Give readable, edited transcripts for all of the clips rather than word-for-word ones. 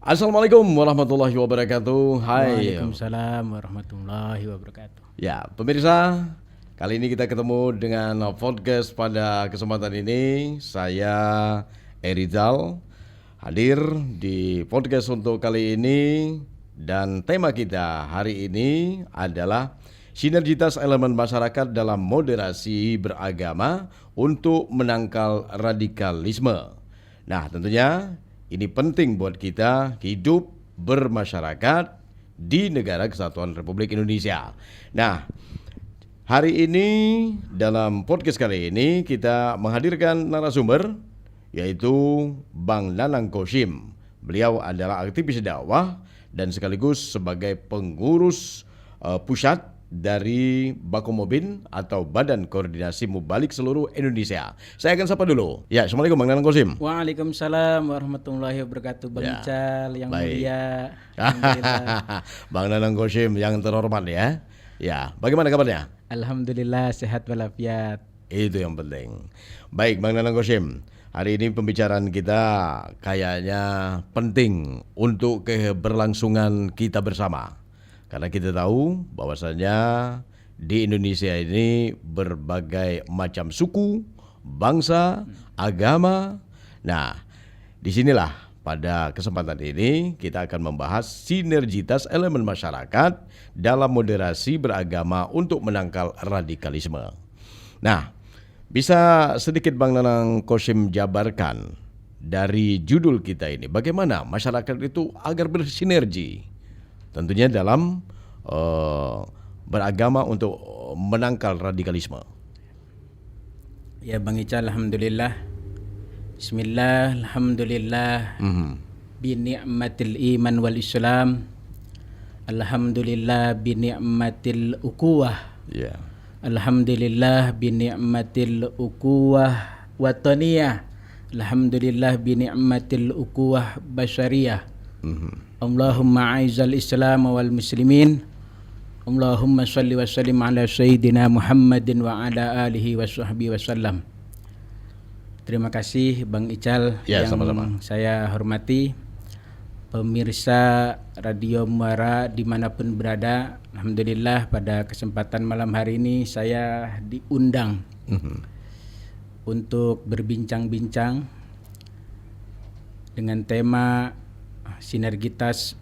Assalamualaikum warahmatullahi wabarakatuh. Hai. Waalaikumsalam warahmatullahi wabarakatuh. Ya, pemirsa, kali ini kita ketemu dengan podcast pada kesempatan ini. Saya Erizal hadir di podcast untuk kali ini dan tema kita hari ini adalah sinergitas elemen masyarakat dalam moderasi beragama untuk menangkal radikalisme. Nah, tentunya ini penting buat kita hidup bermasyarakat di negara kesatuan Republik Indonesia. Nah, hari ini dalam podcast kali ini kita menghadirkan narasumber yaitu Bang Nanang Koshim. Beliau adalah aktivis dakwah dan sekaligus sebagai pengurus pusat dari Bakomobin atau Badan Koordinasi Mubalik seluruh Indonesia. Saya akan sapa dulu. Ya, Assalamualaikum Bang Nanang Koshim. Waalaikumsalam warahmatullahi wabarakatuh. Bang Ical yang baik. mulia. Bang Nanang Koshim yang terhormat ya. Ya, bagaimana kabarnya? Alhamdulillah sehat walafiat. Itu yang penting. Baik Bang Nanang Koshim, hari ini pembicaraan kita kayaknya penting untuk keberlangsungan kita bersama. Karena kita tahu bahwasanya di Indonesia ini berbagai macam suku, bangsa, agama. Nah, disinilah pada kesempatan ini kita akan membahas sinergitas elemen masyarakat dalam moderasi beragama untuk menangkal radikalisme. Nah, bisa sedikit Bang Nanang Koshim jabarkan dari judul kita ini, bagaimana masyarakat itu agar bersinergi tentunya dalam beragama untuk menangkal radikalisme. Ya Bang Ical, alhamdulillah. Bismillah, alhamdulillah. Bi ni'matil iman wal islam. Alhamdulillah bi ni'matil ukuwah. Ya. Alhamdulillah bi ni'matil ukuwah wataniyah. Alhamdulillah bi ni'matil ukuwah basyariyah. Allahumma aizal islam wal muslimin. Allahumma salli wa sallim ala sayyidina Muhammadin wa ala alihi wa sahbihi wa sallam. Terima kasih Bang Ical Ya, yang sama-sama. saya hormati. Pemirsa Radio Muara dimanapun berada, alhamdulillah pada kesempatan malam hari ini saya diundang untuk berbincang-bincang dengan tema sinergitas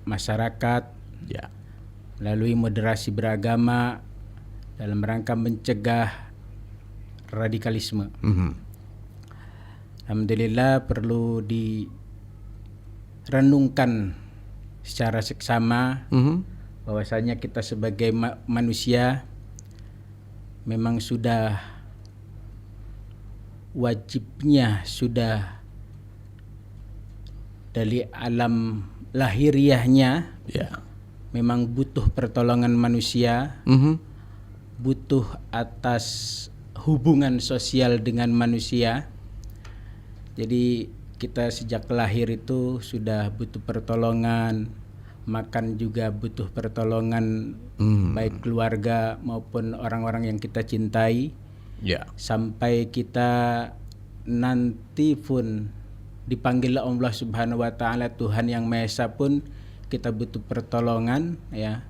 masyarakat Ya. melalui moderasi beragama dalam rangka mencegah radikalisme. Alhamdulillah perlu direnungkan secara seksama bahwasanya kita sebagai manusia memang sudah wajibnya, sudah dari alam lahiriahnya Ya. memang butuh pertolongan manusia, butuh atas hubungan sosial dengan manusia. Jadi kita sejak lahir itu sudah butuh pertolongan, makan juga butuh pertolongan, baik keluarga maupun orang-orang yang kita cintai. Ya. Sampai kita nanti pun dipanggil Allah Subhanahu wa taala, Tuhan yang Maha Esa pun kita butuh pertolongan ya.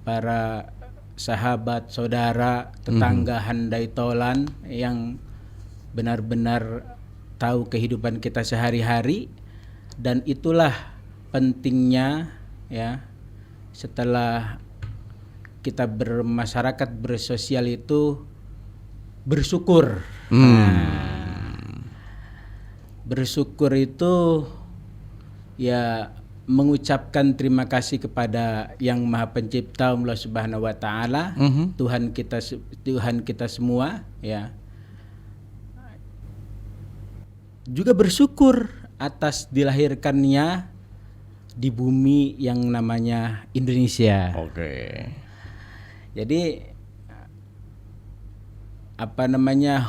Para sahabat, saudara, tetangga, handai tolan yang benar-benar tahu kehidupan kita sehari-hari, dan itulah pentingnya ya setelah kita bermasyarakat bersosial itu bersyukur. Bersyukur itu ya mengucapkan terima kasih kepada Yang Maha Pencipta Allah Subhanahu wa taala, Tuhan kita semua ya. Juga bersyukur atas dilahirkannya di bumi yang namanya Indonesia. Oke. Jadi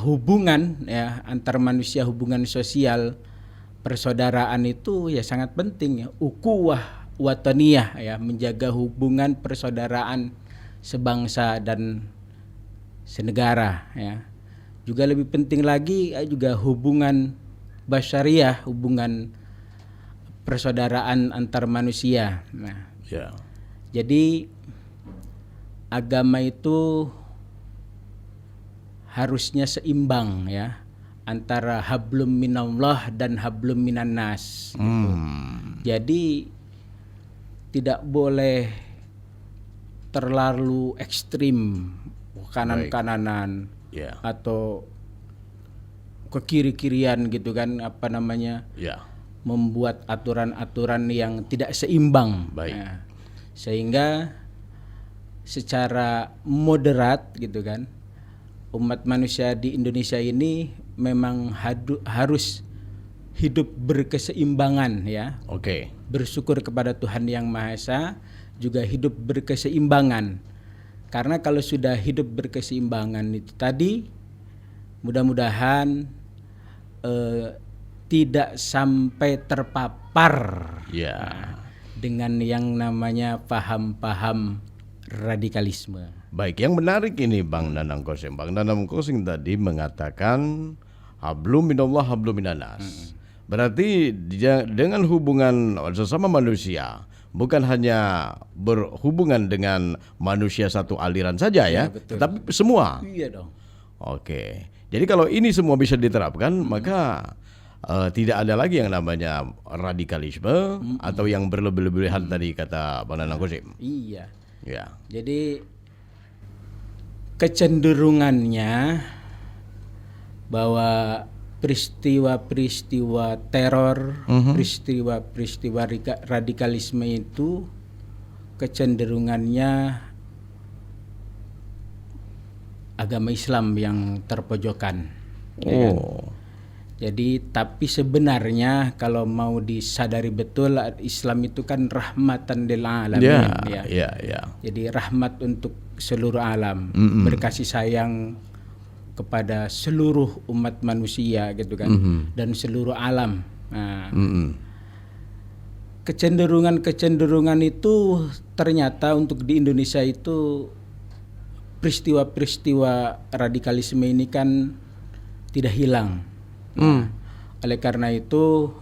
hubungan ya antar manusia, hubungan sosial, persaudaraan itu ya sangat penting ya. Ukuwah wataniyah ya, menjaga hubungan persaudaraan sebangsa dan senegara ya. Juga lebih penting lagi juga hubungan basyariah, hubungan persaudaraan antar manusia. Nah, Ya. jadi agama itu harusnya seimbang ya antara hablum minallah dan hablum minannas. Jadi tidak boleh terlalu ekstrim kanan-kananan Ya. atau ke kiri-kirian gitu kan, apa namanya, Ya. membuat aturan-aturan yang tidak seimbang. Baik. Nah, sehingga secara moderat gitu kan, umat manusia di Indonesia ini memang harus hidup berkeseimbangan ya. Oke. Bersyukur kepada Tuhan Yang Maha Esa, juga hidup berkeseimbangan. Karena kalau sudah hidup berkeseimbangan itu tadi, mudah-mudahan tidak sampai terpapar Ya. dengan yang namanya paham-paham radikalisme. Baik, yang menarik ini Bang Nanang Kosim. Bang Nanang Kosim tadi mengatakan hablum minallah hablum minannas. Berarti dia dengan hubungan sesama manusia bukan hanya berhubungan dengan manusia satu aliran saja ya, betul. tetapi semua. Iya dong. Oke. Jadi kalau ini semua bisa diterapkan, maka tidak ada lagi yang namanya radikalisme atau yang berlebih-lebihan tadi kata Bang Nanang Kosim. Iya. Ya. Jadi kecenderungannya bahwa peristiwa-peristiwa teror, peristiwa-peristiwa radikalisme itu kecenderungannya agama Islam yang terpojokan. Ya kan? Jadi tapi sebenarnya kalau mau disadari betul, Islam itu kan rahmatan lil alamin ya. Jadi rahmat untuk seluruh alam, berkasih sayang kepada seluruh umat manusia gitu kan, dan seluruh alam. Nah, kecenderungan itu ternyata untuk di Indonesia itu peristiwa-peristiwa radikalisme ini kan tidak hilang. Oleh karena itu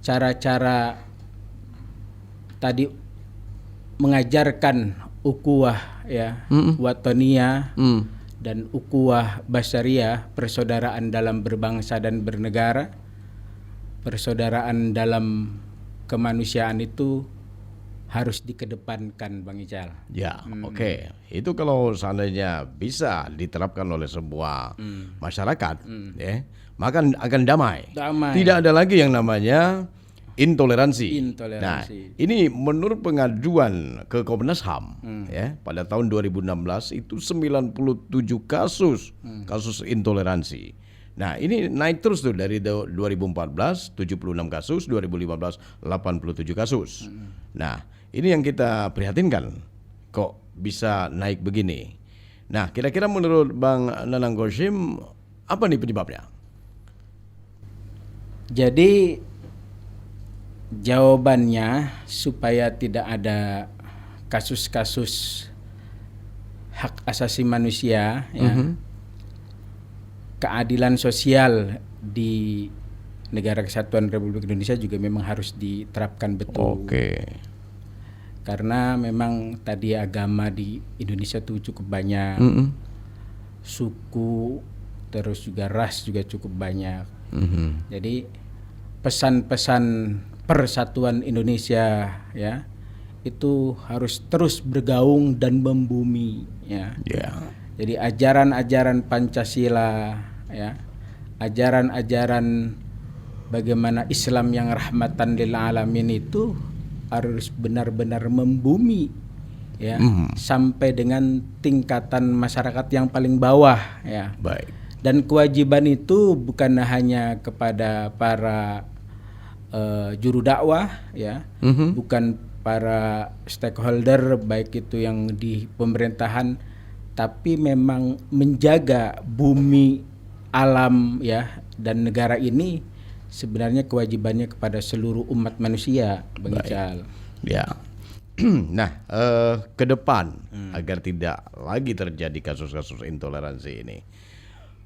cara-cara tadi mengajarkan ukuah ya, watoniyah dan ukuah basyariah, persaudaraan dalam berbangsa dan bernegara, persaudaraan dalam kemanusiaan itu harus dikedepankan, Bang Ical. Ya, oke. Itu kalau seandainya bisa diterapkan oleh sebuah masyarakat, ya, maka akan damai. Tidak ada lagi yang namanya intoleransi. Nah, ini menurut pengaduan ke Komnas HAM, ya, pada tahun 2016 itu 97 kasus intoleransi. Nah, ini naik terus tuh dari 2014 76 kasus, 2015 87 kasus. Nah, ini yang kita prihatinkan, kok bisa naik begini. Nah, kira-kira menurut Bang Nanang Kosim, apa nih penyebabnya? Jadi jawabannya supaya tidak ada kasus-kasus hak asasi manusia, ya, keadilan sosial di Negara Kesatuan Republik Indonesia juga memang harus diterapkan betul. Karena memang tadi agama di Indonesia itu cukup banyak, suku, terus juga ras juga cukup banyak. Jadi pesan-pesan persatuan Indonesia ya itu harus terus bergaung dan membumi ya. Jadi ajaran-ajaran Pancasila ya, ajaran-ajaran bagaimana Islam yang rahmatan lil alamin itu harus benar-benar membumi ya, sampai dengan tingkatan masyarakat yang paling bawah ya. Baik. Dan kewajiban itu bukan hanya kepada para juru dakwah ya, bukan para stakeholder baik itu yang di pemerintahan, tapi memang menjaga bumi, alam ya dan negara ini sebenarnya kewajibannya kepada seluruh umat manusia, Bang Ical. Ya. Nah, ke depan agar tidak lagi terjadi kasus-kasus intoleransi ini,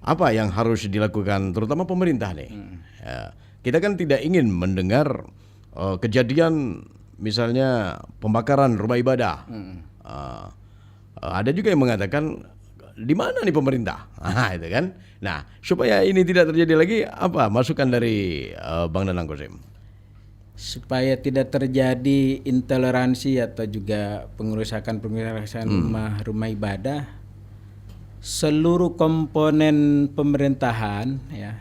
apa yang harus dilakukan terutama pemerintah nih? Ya, kita kan tidak ingin mendengar kejadian misalnya pembakaran rumah ibadah. Ada juga yang mengatakan di mana nih pemerintah? Itu kan. Nah, supaya ini tidak terjadi lagi, apa masukan dari Bang Nanang Qasim? Supaya tidak terjadi intoleransi atau juga pengerusakan rumah ibadah, seluruh komponen pemerintahan ya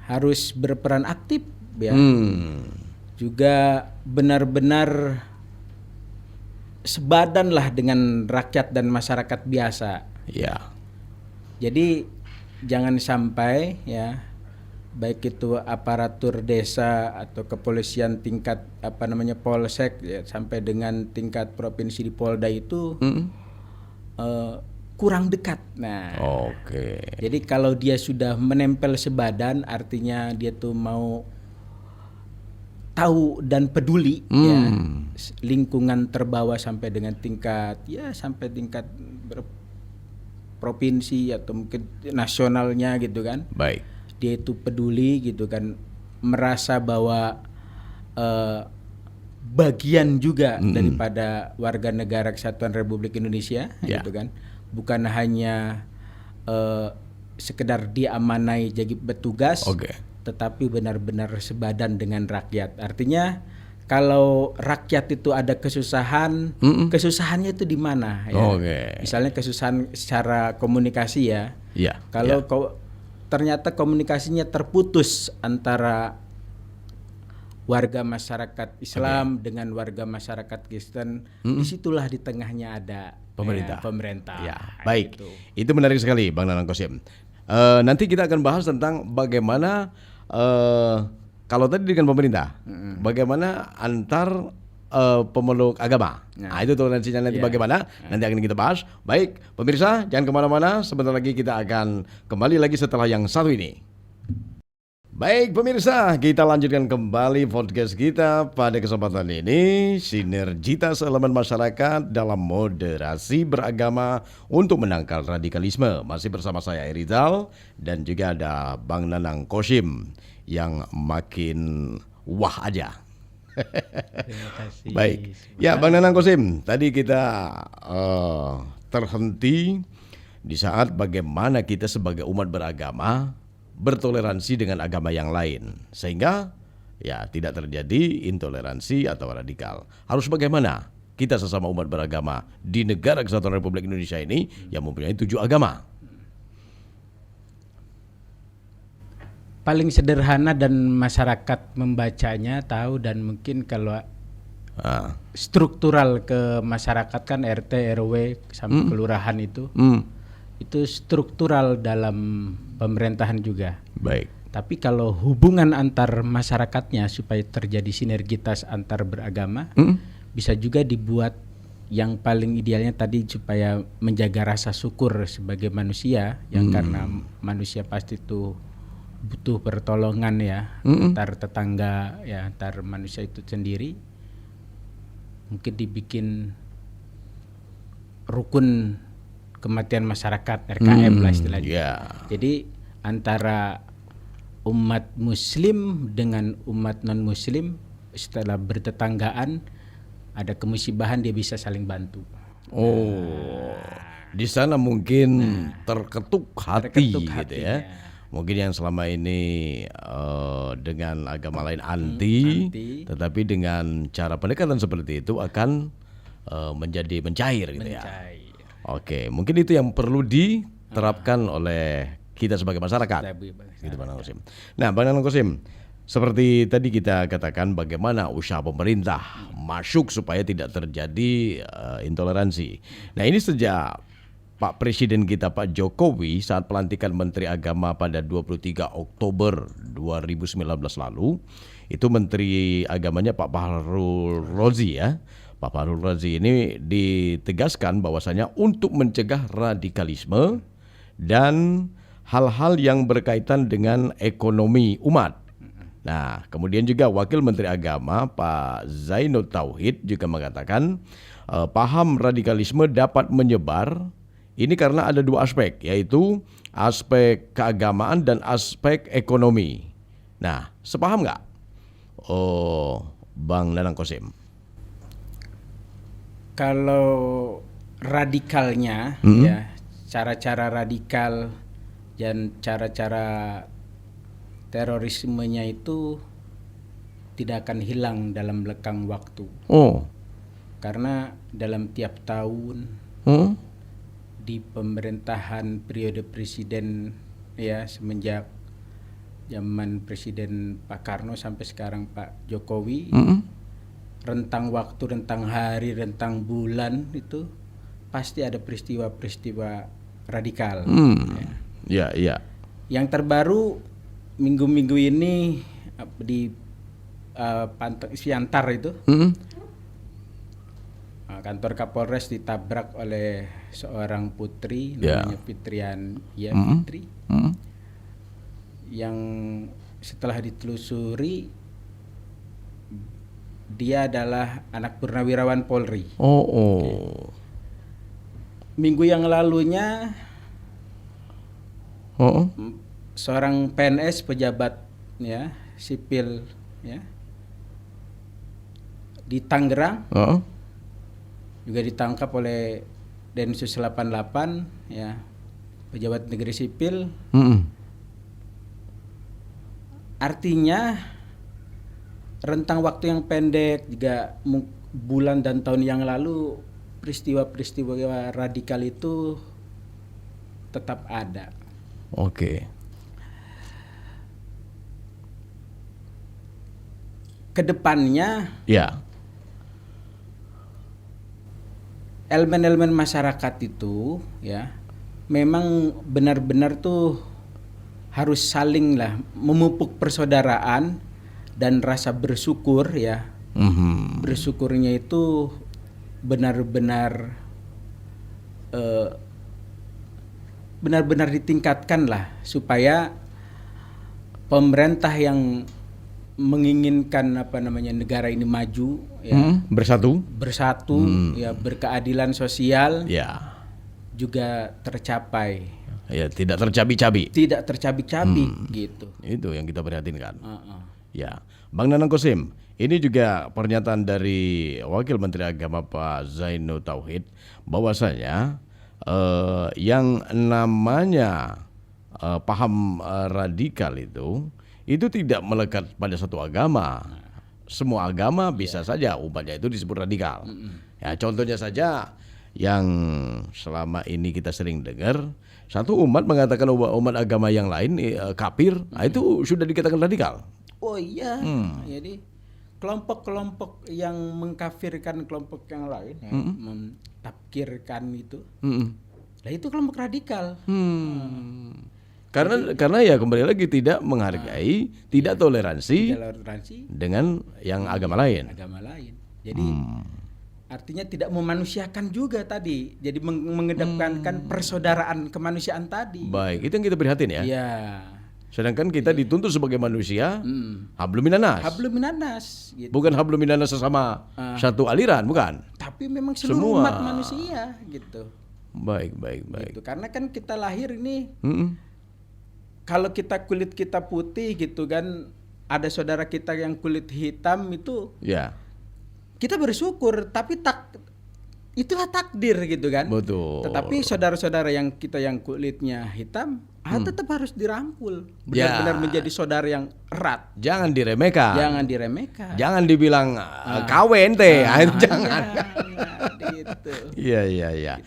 harus berperan aktif ya. Juga benar-benar sebadanlah dengan rakyat dan masyarakat biasa. Ya. Jadi jangan sampai ya baik itu aparatur desa atau kepolisian tingkat polsek ya, sampai dengan tingkat provinsi di Polda itu kurang dekat. Nah, jadi kalau dia sudah menempel sebadan, artinya dia tuh mau tahu dan peduli ya lingkungan terbawah sampai dengan tingkat provinsi atau mungkin nasionalnya gitu kan. Baik. Dia itu peduli gitu kan, merasa bahwa bagian juga daripada warga negara Kesatuan Republik Indonesia gitu kan, bukan hanya sekedar diamanai jadi petugas, tetapi benar-benar sebadan dengan rakyat. Artinya kalau rakyat itu ada kesusahan, kesusahannya itu di mana ya? Misalnya kesusahan secara komunikasi ya. Kalau ternyata komunikasinya terputus antara warga masyarakat Islam dengan warga masyarakat Kristen, disitulah di tengahnya ada pemerintah. Ya, baik. Gitu. Itu menarik sekali, Bang Nanang Qasim. Nanti kita akan bahas tentang bagaimana kalau tadi dengan pemerintah, bagaimana antar pemeluk agama. Nah, itu toleransinya nanti bagaimana, nanti akan kita bahas. Baik, pemirsa, jangan kemana-mana. Sebentar lagi kita akan kembali lagi setelah yang satu ini. Baik pemirsa, kita lanjutkan kembali podcast kita pada kesempatan ini. Sinergitas elemen masyarakat dalam moderasi beragama untuk menangkal radikalisme. Masih bersama saya Erizal dan juga ada Bang Nanang Qasim yang makin wah aja. Terima kasih. Baik, ya Bang Nanang Qasim, tadi kita terhenti di saat bagaimana kita sebagai umat beragama bertoleransi dengan agama yang lain, sehingga ya tidak terjadi intoleransi atau radikal. Harus bagaimana kita sesama umat beragama di negara Kesatuan Republik Indonesia ini yang mempunyai 7 agama? Paling sederhana dan masyarakat membacanya tahu, dan mungkin kalau struktural ke masyarakat kan RT, RW sampai kelurahan itu struktural dalam pemerintahan juga. Baik. Tapi kalau hubungan antar masyarakatnya supaya terjadi sinergitas antar beragama, bisa juga dibuat yang paling idealnya tadi supaya menjaga rasa syukur sebagai manusia yang karena manusia pasti itu butuh pertolongan ya antar tetangga ya, antar manusia itu sendiri. Mungkin dibikin rukun kematian masyarakat RKM lah istilahnya. Jadi antara umat muslim dengan umat non muslim setelah bertetanggaan ada kemusibahan, dia bisa saling bantu. Di sana mungkin terketuk hati gitu ya. Mungkin yang selama ini dengan agama lain anti, tetapi dengan cara pendekatan seperti itu akan menjadi mencair gitu ya. Oke, mungkin itu yang perlu diterapkan oleh kita sebagai masyarakat. Gitu Bang Nanang Qasim. Nah, Bang Nanang Qasim, seperti tadi kita katakan bagaimana usaha pemerintah masuk supaya tidak terjadi intoleransi. Nah, ini sejak Pak Presiden kita Pak Jokowi saat pelantikan Menteri Agama pada 23 Oktober 2019 lalu, itu Menteri Agamanya Pak Fahrul Razi ya. Pak Fahrul Razi ini ditegaskan bahwasanya untuk mencegah radikalisme dan hal-hal yang berkaitan dengan ekonomi umat. Nah, kemudian juga Wakil Menteri Agama Pak Zainud Tauhid juga mengatakan paham radikalisme dapat menyebar ini karena ada 2 aspek, yaitu aspek keagamaan dan aspek ekonomi. Nah, sepaham nggak Bang Nanang Qasim? Kalau radikalnya ya, cara-cara radikal dan cara-cara terorismenya itu tidak akan hilang dalam lekang waktu. Karena dalam tiap tahun di pemerintahan periode presiden ya, semenjak zaman Presiden Pak Karno sampai sekarang Pak Jokowi, rentang waktu, rentang hari, rentang bulan itu pasti ada peristiwa-peristiwa radikal. Ya. Yang terbaru minggu-minggu ini di Siantar itu, kantor Kapolres ditabrak oleh seorang putri namanya Fitrian Fitri, yang setelah ditelusuri dia adalah anak purnawirawan Polri. Minggu yang lalunya seorang PNS pejabat ya sipil ya di Tangerang juga ditangkap oleh Densus 88 ya, pejabat negeri sipil. Artinya rentang waktu yang pendek, juga bulan dan tahun yang lalu peristiwa-peristiwa radikal itu tetap ada. Kedepannya elemen-elemen masyarakat itu ya memang benar-benar tuh harus saling lah memupuk persaudaraan dan rasa bersyukur ya. Bersyukurnya itu benar-benar benar-benar ditingkatkan lah, supaya pemerintah yang menginginkan negara ini maju ya, bersatu ya, berkeadilan sosial juga tercapai ya, tidak tercabi-cabi gitu. Itu yang kita perhatinkan. Ya, Bang Nanang Qasim, ini juga pernyataan dari Wakil Menteri Agama Pak Zainul Tauhid bahwasanya yang namanya paham radikal itu tidak melekat pada satu agama. Semua agama bisa saja umpamanya itu disebut radikal. Ya, contohnya saja yang selama ini kita sering dengar, satu umat mengatakan umat agama yang lain kafir, itu sudah dikatakan radikal. Jadi kelompok-kelompok yang mengkafirkan kelompok yang lain ya, mentafkirkan itu. Nah, itu kelompok radikal. Karena ya kembali lagi tidak menghargai, tidak toleransi dengan yang agama lain. Jadi artinya tidak memanusiakan juga tadi. Jadi mengedepankan persaudaraan kemanusiaan tadi. Baik, itu yang kita prihatin ya. Iya. Sedangkan kita dituntut sebagai manusia hablum minanas. Gitu. Bukan hablum minanas sesama satu aliran, bukan. Tapi memang seluruh umat manusia gitu. Baik. Gitu. Karena kan kita lahir ini kalau kulit kita putih gitu kan, ada saudara kita yang kulit hitam itu, kita bersyukur, tapi itulah takdir gitu kan. Betul. Tetapi saudara-saudara yang kita yang kulitnya hitam, tetap harus dirangkul, benar-benar menjadi saudara yang erat. Jangan diremehkan. Jangan dibilang kawin teh, jangan. Gitu. Iya.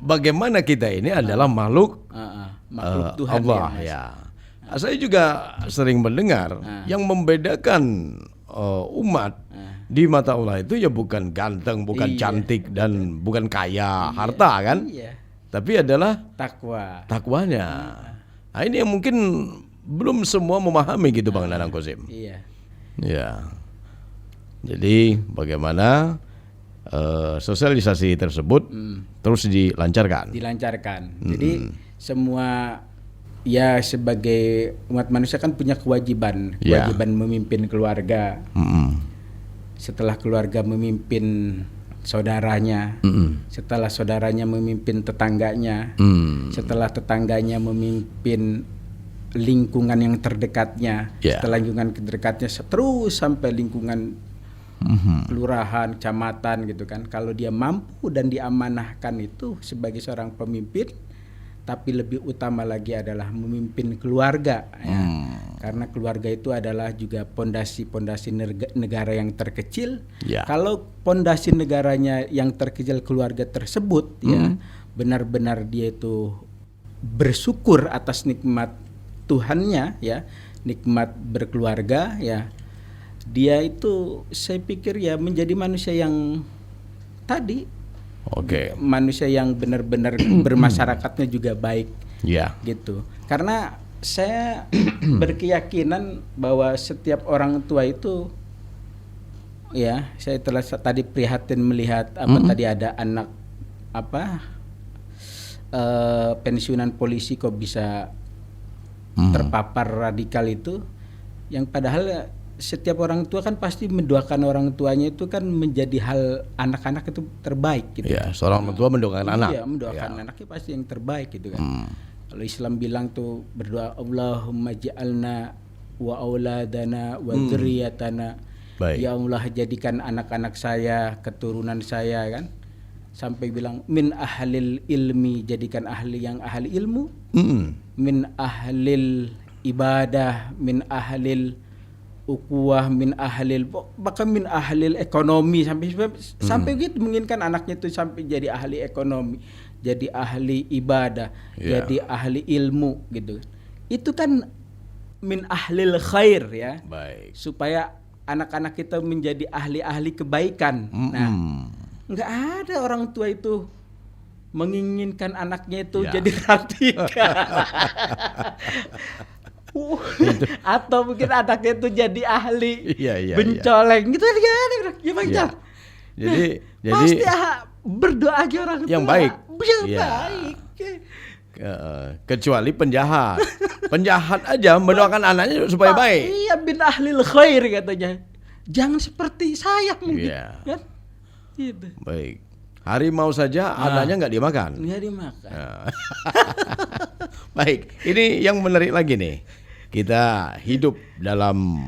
Bagaimana kita ini adalah makhluk Tuhan Allah ya. Saya juga sering mendengar yang membedakan umat di mata Allah itu ya bukan ganteng, bukan cantik, dan bukan kaya, harta kan? Tapi adalah takwanya. Nah, ini yang mungkin belum semua memahami gitu Bang Nanang Qasim. Iya. Ya. Jadi bagaimana sosialisasi tersebut terus dilancarkan. Jadi semua ya sebagai umat manusia kan punya kewajiban memimpin keluarga. Setelah keluarga memimpin saudaranya, setelah saudaranya memimpin tetangganya, setelah tetangganya memimpin lingkungan yang terdekatnya, Yeah. setelah lingkungan terdekatnya terus sampai lingkungan kelurahan, kecamatan gitu kan. Kalau dia mampu dan diamanahkan itu sebagai seorang pemimpin, tapi lebih utama lagi adalah memimpin keluarga ya. Karena keluarga itu adalah juga pondasi-pondasi negara yang terkecil. Ya. Kalau pondasi negaranya yang terkecil keluarga tersebut ya, benar-benar dia itu bersyukur atas nikmat Tuhannya ya, nikmat berkeluarga ya. Dia itu saya pikir ya menjadi manusia yang tadi Oke. manusia yang benar-benar bermasyarakatnya juga baik Ya. gitu. Karena saya berkeyakinan bahwa setiap orang tua itu ya, saya telah tadi prihatin melihat tadi ada anak pensiunan polisi kok bisa terpapar radikal itu, yang padahal setiap orang tua kan pasti mendoakan orang tuanya itu kan menjadi hal anak-anak itu terbaik gitu. Ya, seorang orang tua mendoakan anak. Iya, mendoakan anaknya pasti yang terbaik gitu kan. Kalau Islam bilang tuh berdoa Allahumma ja'alna wa auladana wa dzurriyyatana. Baik. Ya Allah, jadikan anak-anak saya, keturunan saya kan. Sampai bilang min ahlil ilmi, jadikan ahli yang ahli ilmu. Min ahlil ibadah, min ahlil ukuah, min ahlil bahkan min ahlil ekonomi, sampai gitu menginginkan anaknya itu sampai jadi ahli ekonomi, jadi ahli ibadah, jadi ahli ilmu gitu. Itu kan min ahlil khair ya. Baik. Supaya anak-anak kita menjadi ahli-ahli kebaikan. Nah, nggak ada orang tua itu menginginkan anaknya itu jadi radikal. Atau mungkin anaknya itu jadi ahli bencoleng gitu kan. Gimana? Jadi pasti berdoa aja orang tua yang baik. Yang baik. Kecuali penjahat. Penjahat aja mendoakan anaknya supaya baik. Iya, bin ahlil khair katanya. Jangan seperti saya mungkin. Kan? Gitu. Baik. Harimau saja anaknya nggak dimakan. Nggak dimakan. Baik, ini yang menarik lagi nih. Kita hidup dalam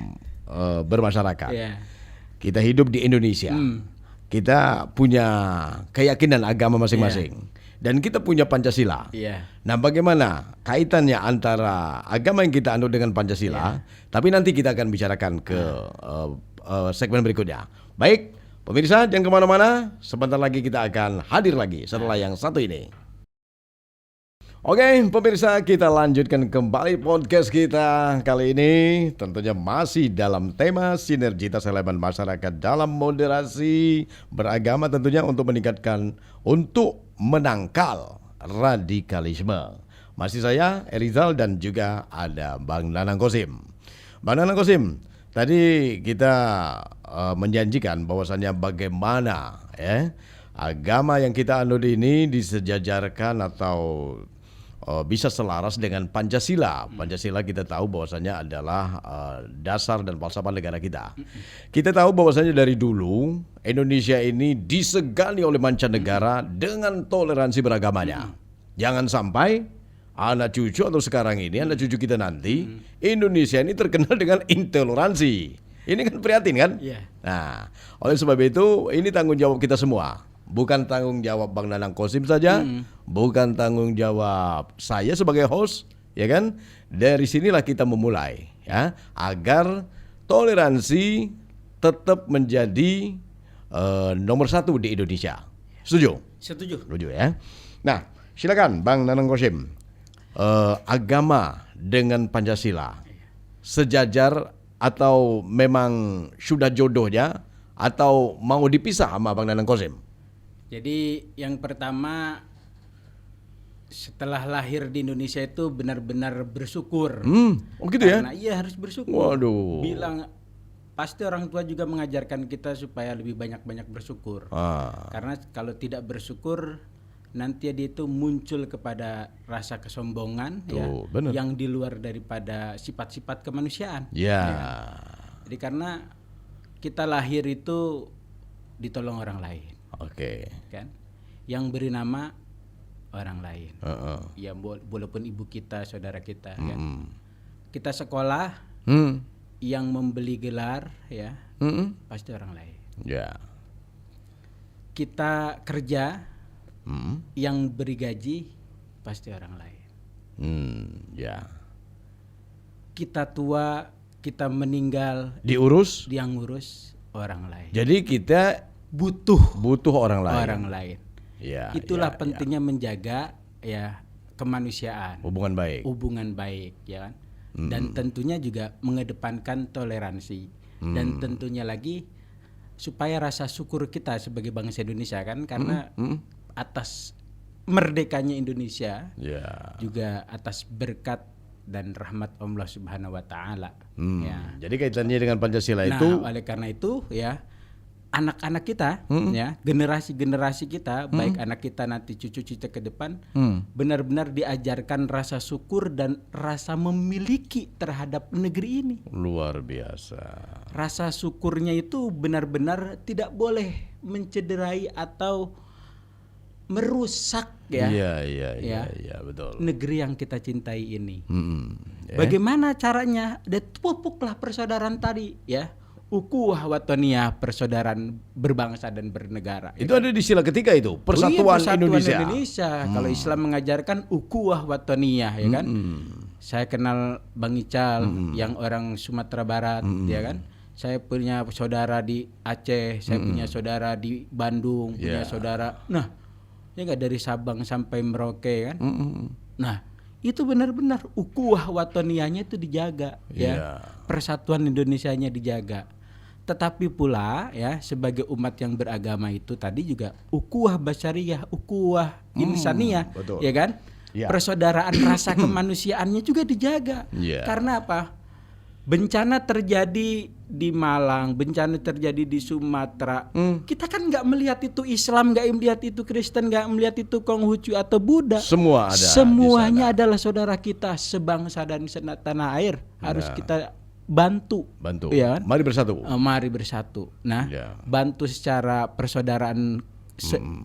bermasyarakat. Kita hidup di Indonesia. Kita punya keyakinan agama masing-masing. Dan kita punya Pancasila. Nah, bagaimana kaitannya antara agama yang kita anut dengan Pancasila? Tapi nanti kita akan bicarakan ke segmen berikutnya. Baik, pemirsa jangan kemana-mana. Sebentar lagi kita akan hadir lagi setelah yang satu ini. Oke, pemirsa, kita lanjutkan kembali podcast kita kali ini. Tentunya masih dalam tema sinergitas elemen masyarakat dalam moderasi beragama, tentunya untuk meningkatkan, untuk menangkal radikalisme. Masih saya, Erizal, dan juga ada Bang Nanang Kosim. Bang Nanang Kosim, tadi kita menjanjikan bahwasannya bagaimana agama yang kita anut ini disejajarkan atau bisa selaras dengan Pancasila. Pancasila kita tahu bahwasanya adalah dasar dan falsafah negara kita. Kita tahu bahwasanya dari dulu Indonesia ini disegani oleh mancanegara dengan toleransi beragamanya. Jangan sampai anak cucu atau sekarang ini anak cucu kita nanti Indonesia ini terkenal dengan intoleransi. Ini kan prihatin kan? Nah, oleh sebab itu ini tanggung jawab kita semua. Bukan tanggung jawab Bang Nanang Kosim saja, bukan tanggung jawab saya sebagai host, ya kan? Dari sinilah kita memulai, ya, agar toleransi tetap menjadi nomor satu di Indonesia. Setuju? Setuju ya. Nah, silakan Bang Nanang Kosim. Agama dengan Pancasila sejajar atau memang sudah jodohnya atau mau dipisah sama Bang Nanang Kosim? Jadi yang pertama, setelah lahir di Indonesia itu benar-benar bersyukur. Oh gitu ya? Karena iya harus bersyukur. Waduh. Bilang pasti orang tua juga mengajarkan kita supaya lebih banyak-banyak bersyukur. Karena kalau tidak bersyukur nanti dia itu muncul kepada rasa kesombongan bener. yang di luar daripada sifat-sifat kemanusiaan. Jadi karena kita lahir itu ditolong orang lain. Kan, yang beri nama orang lain. Ya walaupun ibu kita, saudara kita, kan. kita sekolah, Hmm. yang membeli gelar ya Mm-mm. pasti orang lain. Ya. Kita kerja, Hmm. yang beri gaji pasti orang lain. Ya. Kita tua, kita meninggal, Diurus. yang ngurus orang lain. Jadi kita butuh orang lain. Orang lain. Ya. Itulah ya, pentingnya menjaga ya kemanusiaan, hubungan baik. hubungan baik, ya kan. Dan tentunya juga mengedepankan toleransi. Dan tentunya lagi supaya rasa syukur kita sebagai bangsa Indonesia kan, karena atas merdekanya Indonesia, Ya. juga atas berkat dan rahmat Allah Subhanahu wa taala. Ya. Jadi kaitannya dengan Pancasila Nah, itu oleh karena itu ya anak-anak kita ya, generasi-generasi kita, baik anak kita nanti cucu kita ke depan, benar-benar diajarkan rasa syukur dan rasa memiliki terhadap negeri ini. luar biasa. Rasa syukurnya itu benar-benar tidak boleh mencederai atau merusak ya Iya, betul. negeri yang kita cintai ini. Ya. Bagaimana caranya? Pupuklah persaudaraan tadi ya. Ukhuwah watoniyah, persaudaraan berbangsa dan bernegara. Itu ada di sila ketiga itu, Persatuan, Indonesia. Kalau Islam mengajarkan ukhuwah watoniyah, ya kan? Saya kenal Bang Ical yang orang Sumatera Barat, ya kan? Saya punya saudara di Aceh, saya punya saudara di Bandung, punya saudara. Nah, ya enggak, dari Sabang sampai Merauke kan? Nah, itu benar-benar ukhuwah watoniyahnya itu dijaga, ya. Persatuan Indonesianya dijaga. Tetapi pula ya sebagai umat yang beragama itu tadi juga ukhuwah basyariyah, ukhuwah insaniyah, betul. ya kan? Ya. Persaudaraan rasa kemanusiaannya juga dijaga. Ya. Karena apa? Bencana terjadi di Malang, bencana terjadi di Sumatera. Kita kan nggak melihat itu Islam, nggak melihat itu Kristen, nggak melihat itu Konghucu atau Buddha. Semua ada. Semuanya adalah saudara kita sebangsa dan setanah air. Harus kita bantu. Ya kan? Mari bersatu. Mari bersatu. Nah, bantu secara persaudaraan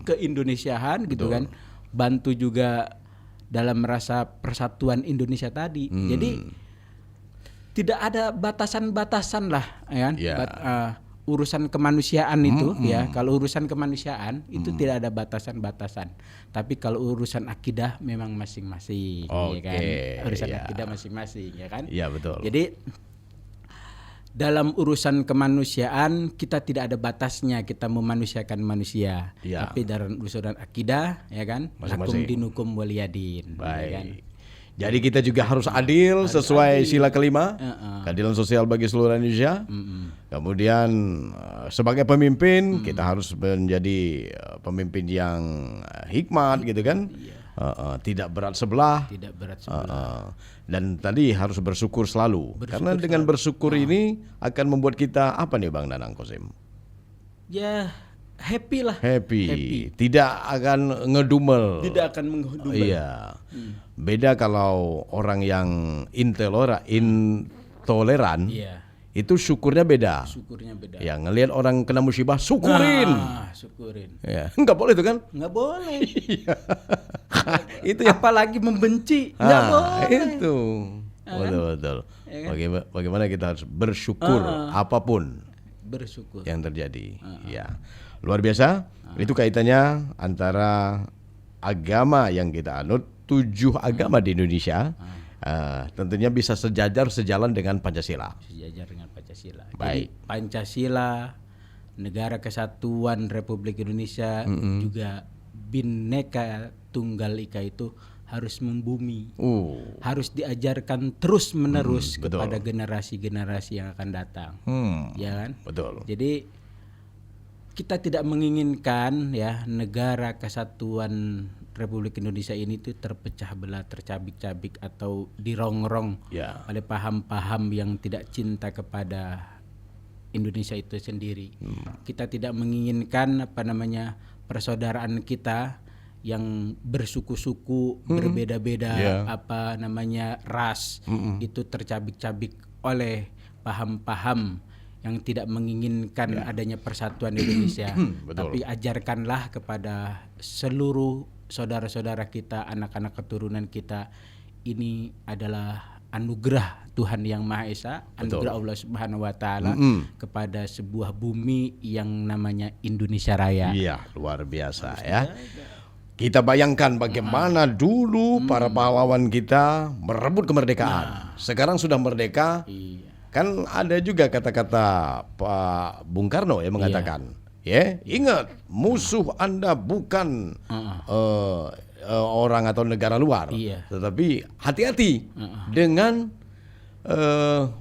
keindonesiaan gitu kan. Bantu juga dalam rasa persatuan Indonesia tadi. Jadi tidak ada batasan-batasan lah, ya kan? Urusan kemanusiaan itu ya. Kalau urusan kemanusiaan itu tidak ada batasan-batasan. Tapi kalau urusan akidah memang masing-masing, ya kan? Urusan akidah masing-masing, ya kan? Iya, betul. Jadi dalam urusan kemanusiaan kita tidak ada batasnya, kita memanusiakan manusia. Tapi dalam urusan akidah, ya kan, lakum dinukum waliyadin. Baik. Ya kan? Jadi kita juga harus adil sesuai sila kelima, keadilan sosial bagi seluruh Indonesia. Kemudian sebagai pemimpin kita harus menjadi pemimpin yang hikmat, gitu kan? Tidak berat sebelah. Dan tadi harus bersyukur selalu. Karena dengan bersyukur ini akan membuat kita apa nih Bang Danang Kosim? Ya happy lah. Happy. Tidak akan ngedumel. Tidak akan menghudumel. Iya. Beda kalau orang yang intoleran. Itu syukurnya beda. Ya, ngelihat orang kena musibah, syukurin. Syukurin. Ya, enggak boleh itu kan? Enggak boleh. Itu yang apalagi membenci, enggak boleh. Itu. Betul. Bagaimana kita harus bersyukur apapun bersyukur yang terjadi. Ya. Luar biasa. Itu kaitannya antara agama yang kita anut, 7 agama di Indonesia. Tentunya bisa sejalan dengan Pancasila. Sejajar dengan Pancasila. Baik. Jadi Pancasila, Negara Kesatuan Republik Indonesia, juga Bhinneka Tunggal Ika itu harus membumi. Harus diajarkan terus-menerus kepada generasi-generasi yang akan datang. Ya kan? Betul. Jadi kita tidak menginginkan ya Negara Kesatuan Republik Indonesia ini tuh terpecah belah, tercabik-cabik atau dirongrong oleh paham-paham yang tidak cinta kepada Indonesia itu sendiri. Kita tidak menginginkan persaudaraan kita yang bersuku-suku, berbeda-beda ras itu tercabik-cabik oleh paham-paham yang tidak menginginkan adanya persatuan Indonesia. Tapi ajarkanlah kepada seluruh saudara-saudara kita, anak-anak keturunan kita, ini adalah anugerah Tuhan Yang Maha Esa, anugerah Allah Subhanahu wa taala kepada sebuah bumi yang namanya Indonesia Raya. Iya, luar biasa ya. Kita bayangkan bagaimana dulu para pahlawan kita merebut kemerdekaan. Sekarang sudah merdeka. Iya. Kan ada juga kata-kata Pak Bung Karno yang mengatakan, ya, ingat musuh Anda bukan orang atau negara luar, tetapi hati-hati dengan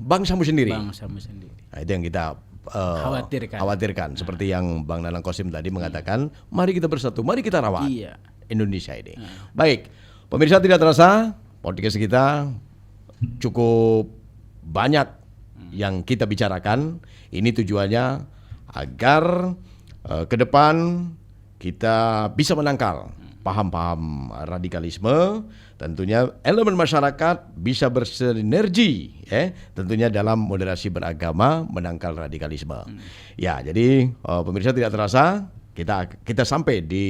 bangsamu sendiri. Bangsamu sendiri. Nah, itu yang kita khawatirkan. Seperti yang Bang Nanang Qasim tadi mengatakan, mari kita bersatu, mari kita rawat Indonesia ini. Baik, pemirsa, tidak terasa podcast kita cukup banyak yang kita bicarakan. Ini tujuannya agar ke depan kita bisa menangkal paham-paham radikalisme, tentunya elemen masyarakat bisa bersinergi, tentunya dalam moderasi beragama menangkal radikalisme. Ya, jadi pemirsa, tidak terasa kita sampai di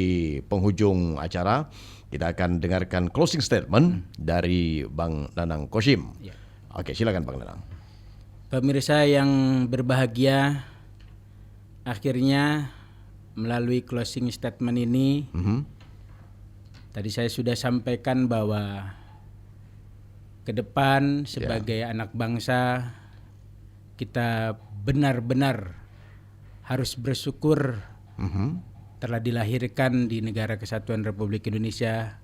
penghujung acara. Kita akan dengarkan closing statement dari Bang Nanang Qasim. Oke, silakan Bang Nanang. Pemirsa yang berbahagia, akhirnya melalui closing statement ini, tadi saya sudah sampaikan bahwa ke depan sebagai anak bangsa kita benar-benar harus bersyukur telah dilahirkan di Negara Kesatuan Republik Indonesia.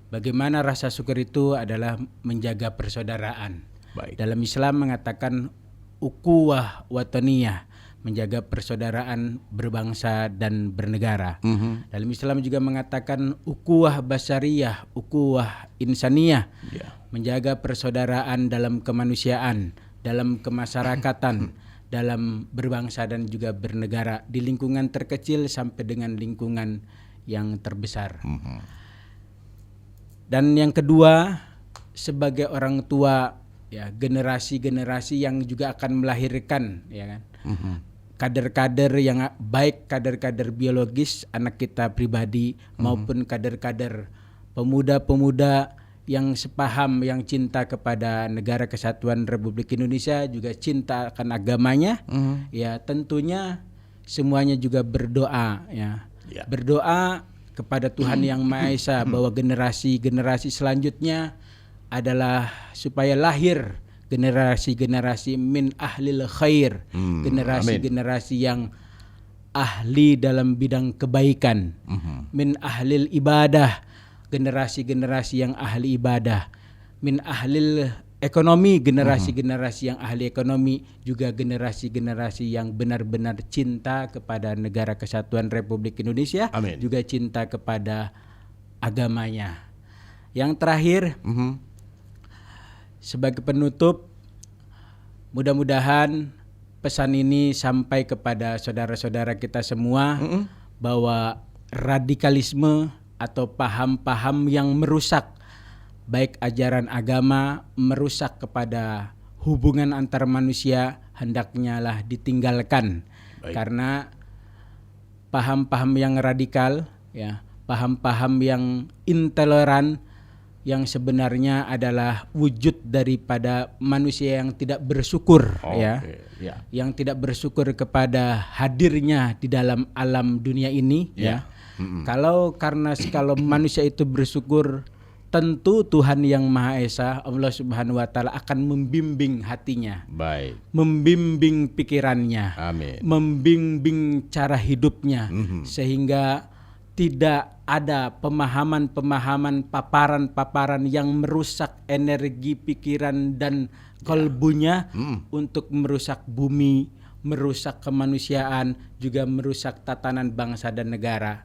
Bagaimana rasa syukur itu adalah menjaga persaudaraan. Baik. Dalam Islam mengatakan ukuwah wataniyah, menjaga persaudaraan berbangsa dan bernegara. Dalam Islam juga mengatakan ukuwah basyariyah, ukuwah insaniyah, menjaga persaudaraan dalam kemanusiaan, dalam kemasyarakatan, dalam berbangsa dan juga bernegara, di lingkungan terkecil sampai dengan lingkungan yang terbesar. Dan yang kedua, sebagai orang tua, ya, generasi-generasi yang juga akan melahirkan, ya kan, kader-kader yang baik, kader-kader biologis anak kita pribadi maupun kader-kader pemuda-pemuda yang sepaham, yang cinta kepada Negara Kesatuan Republik Indonesia, juga cinta akan agamanya. Ya, tentunya semuanya juga berdoa, ya. Berdoa kepada Tuhan Yang Maha Esa bahwa generasi-generasi selanjutnya adalah supaya lahir generasi-generasi min ahlil khair, generasi-generasi yang ahli dalam bidang kebaikan, min ahlil ibadah, generasi-generasi yang ahli ibadah, min ahlil ekonomi, generasi-generasi yang ahli ekonomi, juga generasi-generasi yang benar-benar cinta kepada Negara Kesatuan Republik Indonesia, juga cinta kepada agamanya. Yang terakhir, sebagai penutup, mudah-mudahan pesan ini sampai kepada saudara-saudara kita semua bahwa radikalisme atau paham-paham yang merusak baik ajaran agama, merusak kepada hubungan antar manusia, hendaknya lah ditinggalkan. Karena paham-paham yang radikal, ya, paham-paham yang intoleran, yang sebenarnya adalah wujud daripada manusia yang tidak bersyukur, yang tidak bersyukur kepada hadirnya di dalam alam dunia ini, ya. Kalau manusia itu bersyukur, tentu Tuhan Yang Maha Esa, Allah Subhanahu wa taala akan membimbing hatinya. Membimbing pikirannya. Membimbing cara hidupnya, sehingga tidak ada pemahaman-pemahaman, paparan-paparan yang merusak energi pikiran dan kalbunya untuk merusak bumi, merusak kemanusiaan, juga merusak tatanan bangsa dan negara.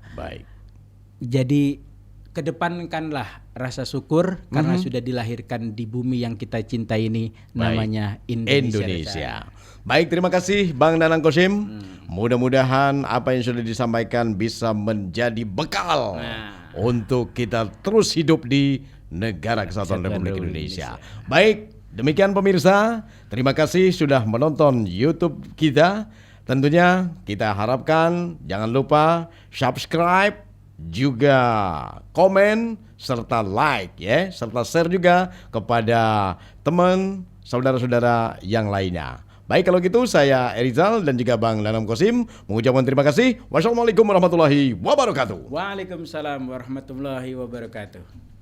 Jadi kedepankanlah rasa syukur karena sudah dilahirkan di bumi yang kita cintai ini, namanya Indonesia. Baik, terima kasih Bang Nanang Qasim. Mudah-mudahan apa yang sudah disampaikan bisa menjadi bekal untuk kita terus hidup di Negara Kesatuan Republik Indonesia. Baik, demikian pemirsa, terima kasih sudah menonton YouTube kita. Tentunya kita harapkan jangan lupa subscribe, juga komen, serta like ya, serta share juga kepada teman, saudara-saudara yang lainnya. Baik, kalau gitu saya Erizal dan juga Bang Nanam Kosim mengucapkan terima kasih. Wassalamualaikum warahmatullahi wabarakatuh. Waalaikumsalam warahmatullahi wabarakatuh.